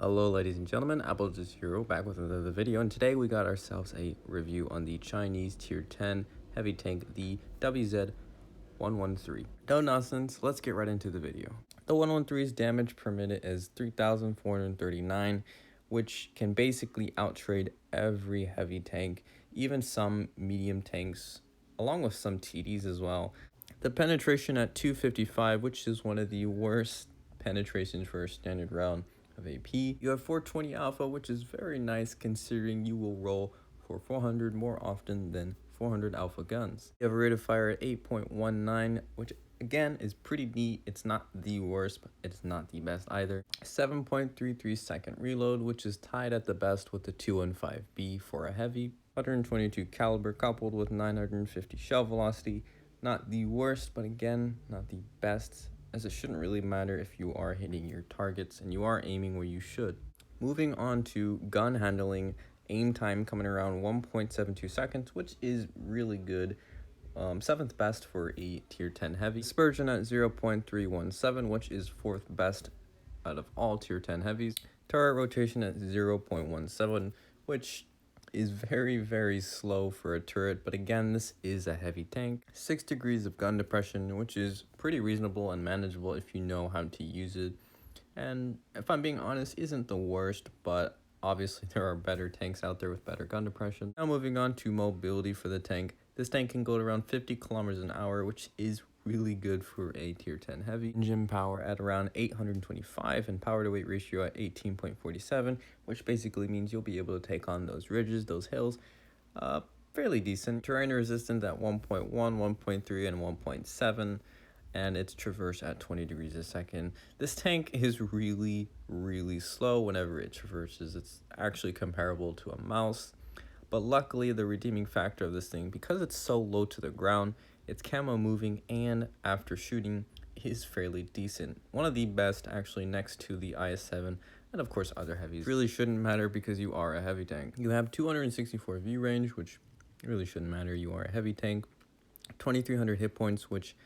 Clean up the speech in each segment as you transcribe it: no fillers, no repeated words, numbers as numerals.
Hello ladies and gentlemen, Apple back with another video, and today we got ourselves a review on the Chinese tier 10 heavy tank, the WZ-113. No nonsense, let's get right into the video. The 113's damage per minute is 3,439, which can basically outtrade every heavy tank, even some medium tanks, along with some TDs as well. The penetration at 255, which is one of the worst penetrations for a standard round of AP. You have 420 alpha, which is very nice considering you will roll for 400 more often than 400 alpha guns. You have a rate of fire at 8.19, which again is pretty neat. It's not the worst, but it's not the best either. 7.33 second reload, which is tied at the best with the 215B for a heavy. 122 caliber coupled with 950 shell velocity. Not the worst, but again, not the best, as it shouldn't really matter if you are hitting your targets and you are aiming where you should. Moving on to gun handling, aim time coming around 1.72 seconds, which is really good. 7th best for a tier 10 heavy. Dispersion at 0.317, which is 4th best out of all tier 10 heavies. Turret rotation at 0.17, which is very slow for a turret, but again, this is a heavy tank. 6 degrees of gun depression, which is pretty reasonable and manageable if you know how to use it, and if I'm being honest, isn't the worst, but obviously there are better tanks out there with better gun depression. Now moving on to mobility for the tank. This tank can go at around 50 kilometers an hour, which is really good for a tier 10 heavy. Engine power at around 825 and power to weight ratio at 18.47, which basically means you'll be able to take on those ridges, those hills, fairly decent. Terrain resistance at 1.1, 1.3, and 1.7, and it's traverse at 20 degrees a second. This tank is really slow whenever it traverses. It's actually comparable to a mouse, but luckily the redeeming factor of this thing, because it's so low to the ground, its camo moving and after shooting is fairly decent. One of the best actually, next to the IS-7 and of course other heavies. Really shouldn't matter because you are a heavy tank. You have 264 V range, which really shouldn't matter. You are a heavy tank. 2,300 hit points, which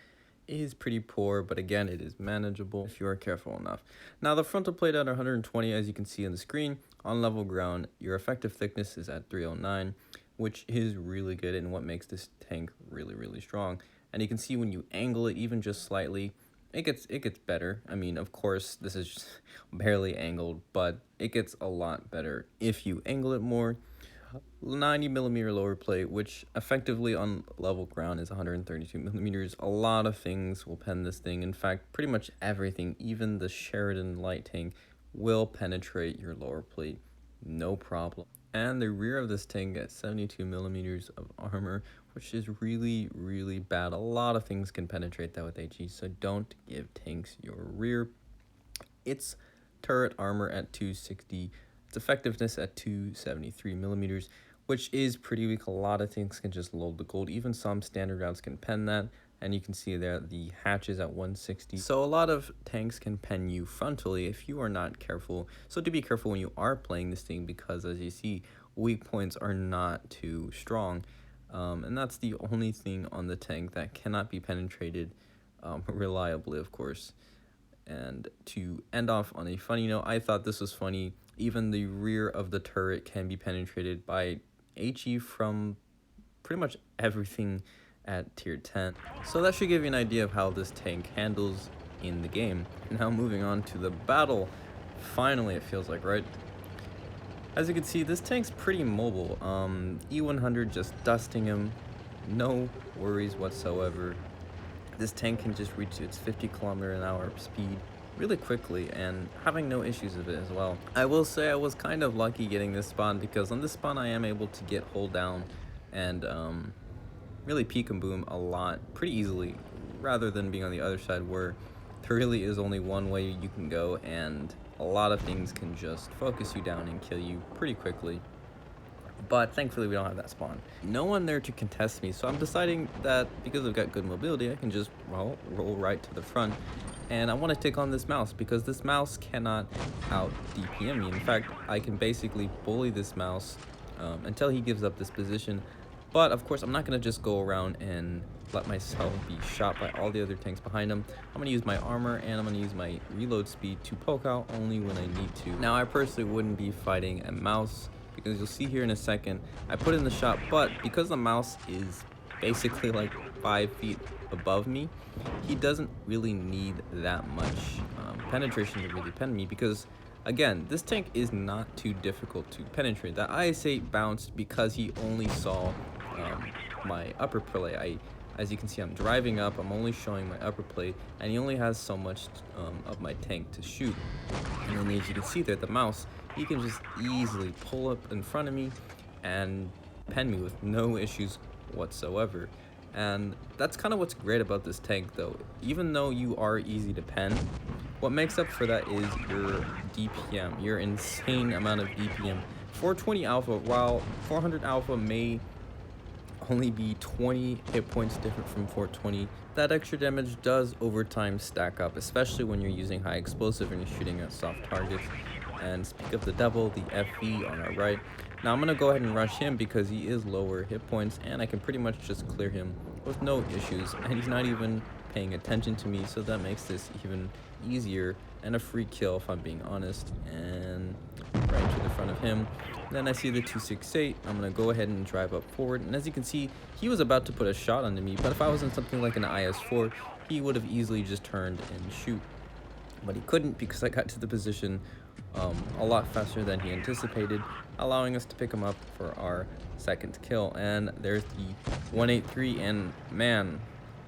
is pretty poor, but again, it is manageable if you are careful enough. Now the frontal plate at 120, as you can see on the screen, on level ground, your effective thickness is at 309, which is really good and what makes this tank really strong. And you can see when you angle it even just slightly, it gets better. I mean, of course, this is just barely angled, but it gets a lot better if you angle it more. 90mm lower plate, which effectively on level ground is 132mm. A lot of things will pen this thing. In fact, pretty much everything, even the Sheridan light tank, will penetrate your lower plate, no problem. And the rear of this tank at 72mm of armor, which is really bad. A lot of things can penetrate that with HE, so don't give tanks your rear. Its turret armor at 260, its effectiveness at 273mm, which is pretty weak. A lot of things can just load the gold. Even some standard rounds can pen that. And you can see there the hatches at 160. So a lot of tanks can pen you frontally if you are not careful. So do be careful when you are playing this thing, because as you see, weak points are not too strong. And that's the only thing on the tank that cannot be penetrated reliably, of course. And to end off on a funny note, I thought this was funny. Even the rear of the turret can be penetrated by HE from pretty much everything at tier 10. So that should give you an idea of how this tank handles in the game. Now moving on to the battle. Finally, it feels like, right? As you can see, this tank's pretty mobile. E100 just dusting him, no worries whatsoever. This tank can just reach its 50km/h speed really quickly and having no issues with it as well. I will say I was kind of lucky getting this spawn, because on this spawn I am able to get hold down and really peek and boom a lot pretty easily, rather than being on the other side where there really is only one way you can go and a lot of things can just focus you down and kill you pretty quickly. But thankfully we don't have that spawn. No one there to contest me, so I'm deciding that because I've got good mobility, I can just roll right to the front. And I want to take on this mouse, because this mouse cannot out DPM me. In fact, I can basically bully this mouse until he gives up this position. But of course, I'm not going to just go around and let myself be shot by all the other tanks behind him. I'm going to use my armor and I'm going to use my reload speed to poke out only when I need to. Now, I personally wouldn't be fighting a mouse because you'll see here in a second, I put in the shot, but because the mouse is basically like 5 feet above me, he doesn't really need that much penetration to really pen me because, again, this tank is not too difficult to penetrate. That IS-8 bounced because he only saw my upper plate. As you can see, I'm driving up, I'm only showing my upper plate, and he only has so much of my tank to shoot. And then as you can see there, the mouse, he can just easily pull up in front of me and pen me with no issues whatsoever. And that's kind of what's great about this tank though. Even though you are easy to pen, what makes up for that is your DPM, your insane amount of DPM. 420 alpha, while 400 alpha may only be 20 hit points different from 420, that extra damage does over time stack up, especially when you're using high explosive and you're shooting at soft targets. And speak of the devil, the FV on our right. Now I'm gonna go ahead and rush him because he is lower hit points and I can pretty much just clear him with no issues, and he's not even paying attention to me, so that makes this even easier and a free kill if I'm being honest. And right to the front of him. Then I see the 268. I'm gonna go ahead and drive up forward, and as you can see, he was about to put a shot onto me, but if I was in something like an IS-4, he would have easily just turned and shoot. But he couldn't because I got to the position a lot faster than he anticipated, allowing us to pick him up for our second kill. And there's the 183, and man,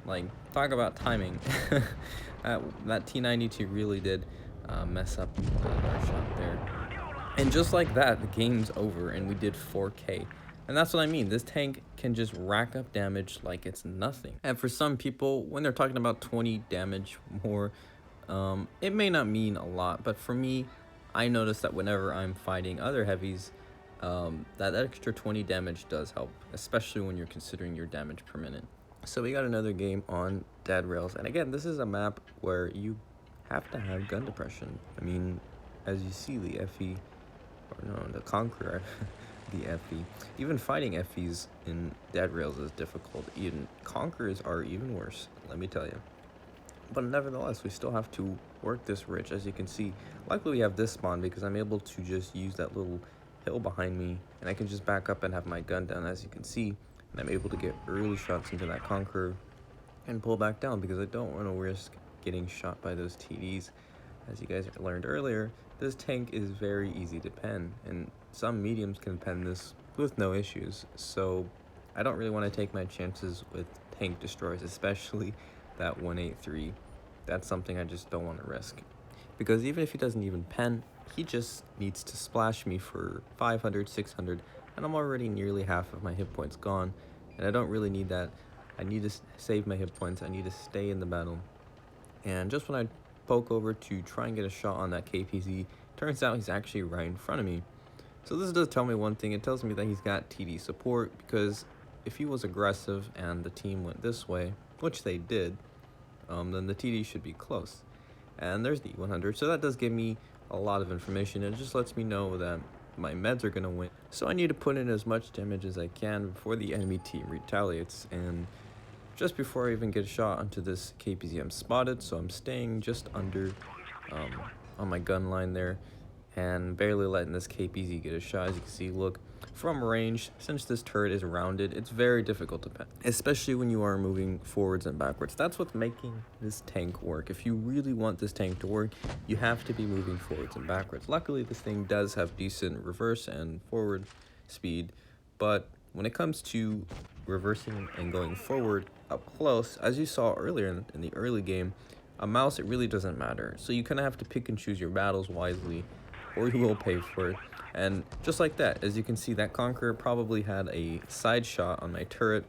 like, talk about timing. that T92 really did mess up our shot there. And just like that, the game's over and we did 4K. And that's what I mean, this tank can just rack up damage like it's nothing. And for some people, when they're talking about 20 damage more, it may not mean a lot, but for me, I notice that whenever I'm fighting other heavies, that extra 20 damage does help, especially when you're considering your damage per minute. So we got another game on Dead Rails, and again, this is a map where you have to have gun depression. I mean, as you see, the FE, or no, the Conqueror, the FE, even fighting FEs in Dead Rails is difficult. Even Conquerors are even worse, let me tell you. But nevertheless, we still have to work this ridge. As you can see, luckily we have this spawn because I'm able to just use that little hill behind me, and I can just back up and have my gun down, as you can see, and I'm able to get early shots into that Conqueror and pull back down because I don't want to risk getting shot by those TDs. As you guys learned earlier, this tank is very easy to pen, and some mediums can pen this with no issues, so I don't really want to take my chances with tank destroyers, especially that 183. That's something I just don't want to risk, because even if he doesn't even pen, he just needs to splash me for 500, 600, and I'm already nearly half of my hit points gone, and I don't really need that. I need to save my hit points. I need to stay in the battle. And just when I poke over to try and get a shot on that KPZ, turns out he's actually right in front of me. So this does tell me one thing. It tells me that he's got TD support, because if he was aggressive and the team went this way, which they did, then the TD should be close. And there's the 100, so that does give me a lot of information. It just lets me know that my meds are gonna win. So I need to put in as much damage as I can before the enemy team retaliates. And just before I even get a shot onto this KPZ, I'm spotted, so I'm staying just under on my gun line there and barely letting this KPZ get a shot. As you can see, look, from range, since this turret is rounded, it's very difficult to pen, especially when you are moving forwards and backwards. That's what's making this tank work. If you really want this tank to work, you have to be moving forwards and backwards. Luckily, this thing does have decent reverse and forward speed, but when it comes to reversing and going forward up close, as you saw earlier in the early game, a mouse, it really doesn't matter. So you kind of have to pick and choose your battles wisely, or you will pay for it. And just like that, as you can see, that Conqueror probably had a side shot on my turret,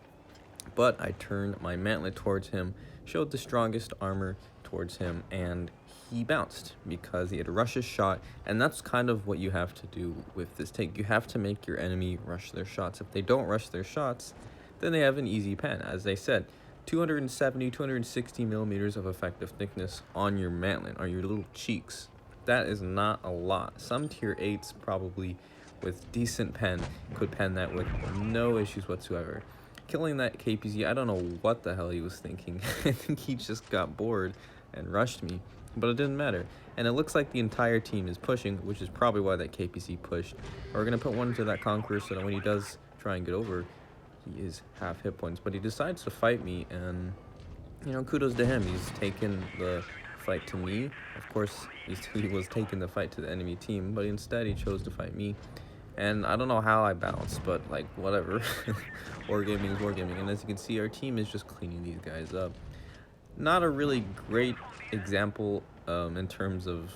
but I turned my mantlet towards him, showed the strongest armor towards him, and he bounced because he had rushed his shot. And that's kind of what you have to do with this tank. You have to make your enemy rush their shots. If they don't rush their shots, then they have an easy pen. As they said, 270, 260 millimeters of effective thickness on your mantlet, on your little cheeks. That is not a lot. Some tier 8s probably with decent pen could pen that with no issues whatsoever. killing that KPZ, I don't know what the hell he was thinking. I think he just got bored and rushed me, but it didn't matter. And it looks like the entire team is pushing, which is probably why that KPZ pushed. We're going to put one into that Conqueror so that when he does try and get over, he is half hit points. But he decides to fight me, and, you know, kudos to him. He's taken the fight to me. Of course, he was taking the fight to the enemy team, but instead he chose to fight me. And I don't know how I bounced, but, like, whatever. Wargaming is wargaming. And as you can see, our team is just cleaning these guys up. Not a really great example in terms of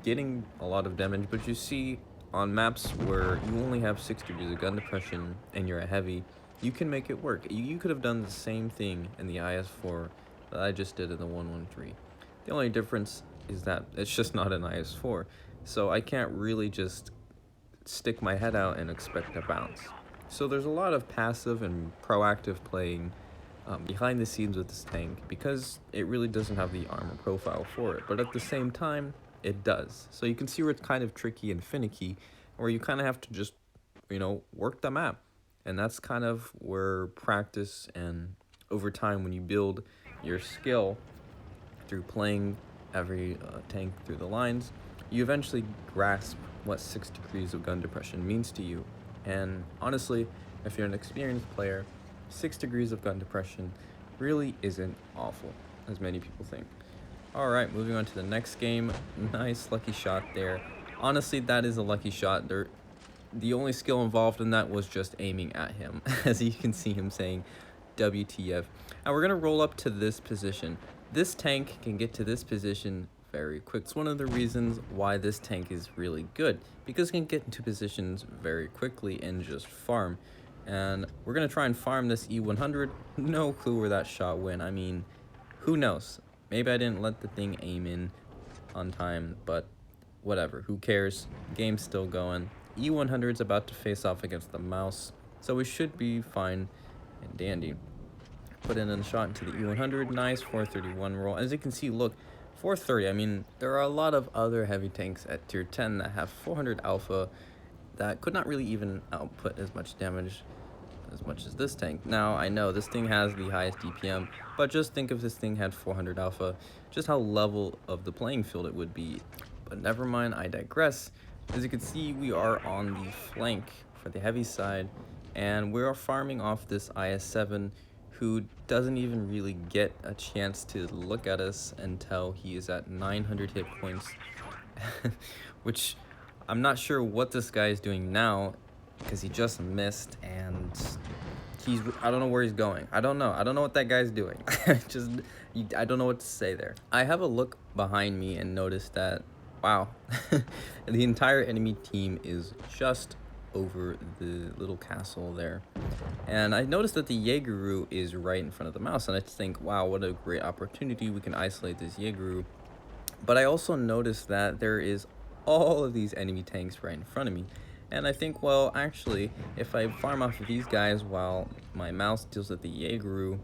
getting a lot of damage, but you see on maps where you only have 6 degrees of gun depression and you're a heavy, you can make it work. You could have done the same thing in the IS-4 that I just did in the 113. The only difference is that it's just not an IS-4, so I can't really just stick my head out and expect to bounce. So there's a lot of passive and proactive playing behind the scenes with this tank, because it really doesn't have the armor profile for it, but at the same time it does. So you can see where it's kind of tricky and finicky, where you kind of have to just, you know, work the map. And that's kind of where practice and over time, when you build your skill through playing every tank through the lines, you eventually grasp what 6 degrees of gun depression means to you. And honestly, if you're an experienced player, 6 degrees of gun depression really isn't awful, as many people think. Alright, moving on to the next game. Nice lucky shot there. Honestly, that is a lucky shot. The only skill involved in that was just aiming at him, as you can see him saying WTF. And we're going to roll up to this position. This tank can get to this position very quick. It's one of the reasons why this tank is really good, because it can get into positions very quickly and just farm. And we're going to try and farm this E100. No clue where that shot went. I mean, who knows? Maybe I didn't let the thing aim in on time, but whatever. Who cares? Game's still going. E100 is about to face off against the mouse, so we should be fine and dandy. Put in a shot into the E100. Nice 431 roll. As you can see, look, 430. I mean, there are a lot of other heavy tanks at tier 10 that have 400 alpha that could not really even output as much damage as much as this tank. Now, I know this thing has the highest DPM, but just think if this thing had 400 alpha, just how level of the playing field it would be. But never mind, I digress. As you can see, we are on the flank for the heavy side, and we are farming off this IS-7, who doesn't even really get a chance to look at us until he is at 900 hit points, which I'm not sure what this guy is doing now, because he just missed, and I don't know where he's going. I don't know what that guy's doing. I don't know what to say there. I have a look behind me and noticed that, wow, the entire enemy team is just over the little castle there. And I noticed that the Jaegeru is right in front of the mouse, and I just think, wow, what a great opportunity. We can isolate this Jaegeru. But I also noticed that there is all of these enemy tanks right in front of me. And I think, well, actually, if I farm off of these guys while my mouse deals with the Jaegeru,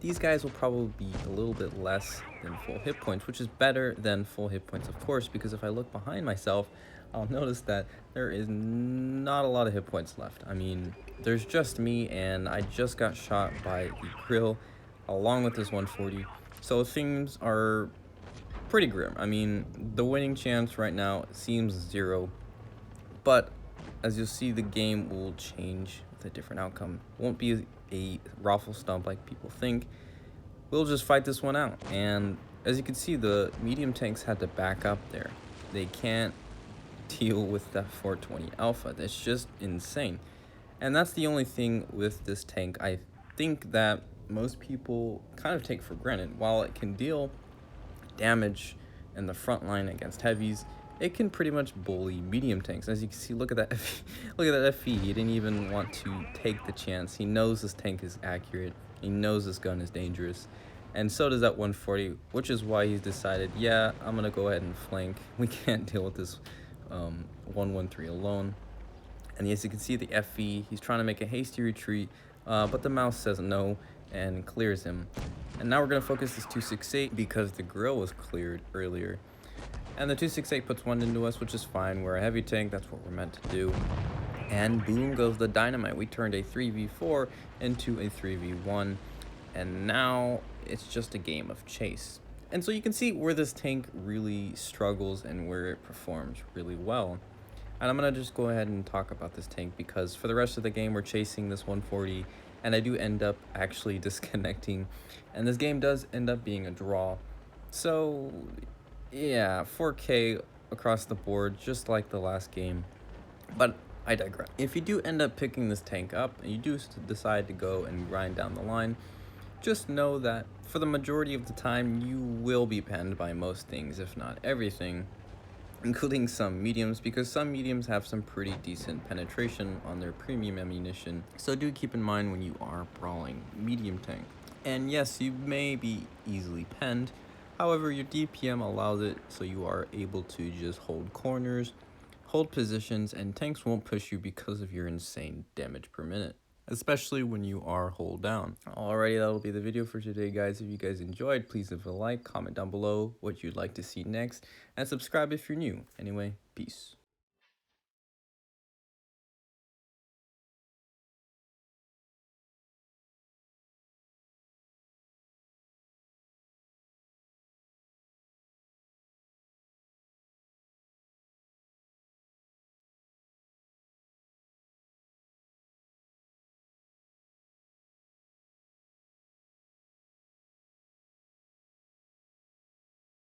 these guys will probably be a little bit less than full hit points, which is better than full hit points, of course, because if I look behind myself, I'll notice that there is not a lot of hit points left. I mean, there's just me, and I just got shot by the grill along with this 140. So things are pretty grim. I mean, the winning chance right now seems 0. But as you'll see, the game will change with a different outcome. It won't be a raffle stomp like people think. We'll just fight this one out. And as you can see, the medium tanks had to back up there. They can't deal with that 420 alpha. That's just insane. And that's the only thing with this tank I think that most people kind of take for granted. While it can deal damage in the front line against heavies, it can pretty much bully medium tanks. As you can see, look at that look at that FE. He didn't even want to take the chance. He knows this tank is accurate. He knows this gun is dangerous. And so does that 140, which is why he's decided, yeah, I'm gonna go ahead and flank. We can't deal with this 113 alone. And as you can see, the FE, he's trying to make a hasty retreat, but the mouse says no and clears him. And now we're gonna focus this 268 because the grill was cleared earlier. And the 268 puts one into us, which is fine. We're a heavy tank, that's what we're meant to do. And boom goes the dynamite. We turned a 3v4 into a 3v1. And now it's just a game of chase. And so you can see where this tank really struggles and where it performs really well. And I'm going to just go ahead and talk about this tank because for the rest of the game we're chasing this 140 and I do end up actually disconnecting. And this game does end up being a draw. So yeah, 4K across the board just like the last game. But I digress. If you do end up picking this tank up and you do decide to go and grind down the line, just know that for the majority of the time you will be penned by most things, if not everything, including some mediums, because some mediums have some pretty decent penetration on their premium ammunition. So do keep in mind when you are brawling medium tank. And yes, you may be easily penned, however your DPM allows it, so you are able to just hold corners, hold positions, and tanks won't push you because of your insane damage per minute, especially when you are hold down. Alrighty, that'll be the video for today, guys. If you guys enjoyed, please leave a like, comment down below what you'd like to see next, and subscribe if you're new. Anyway, peace.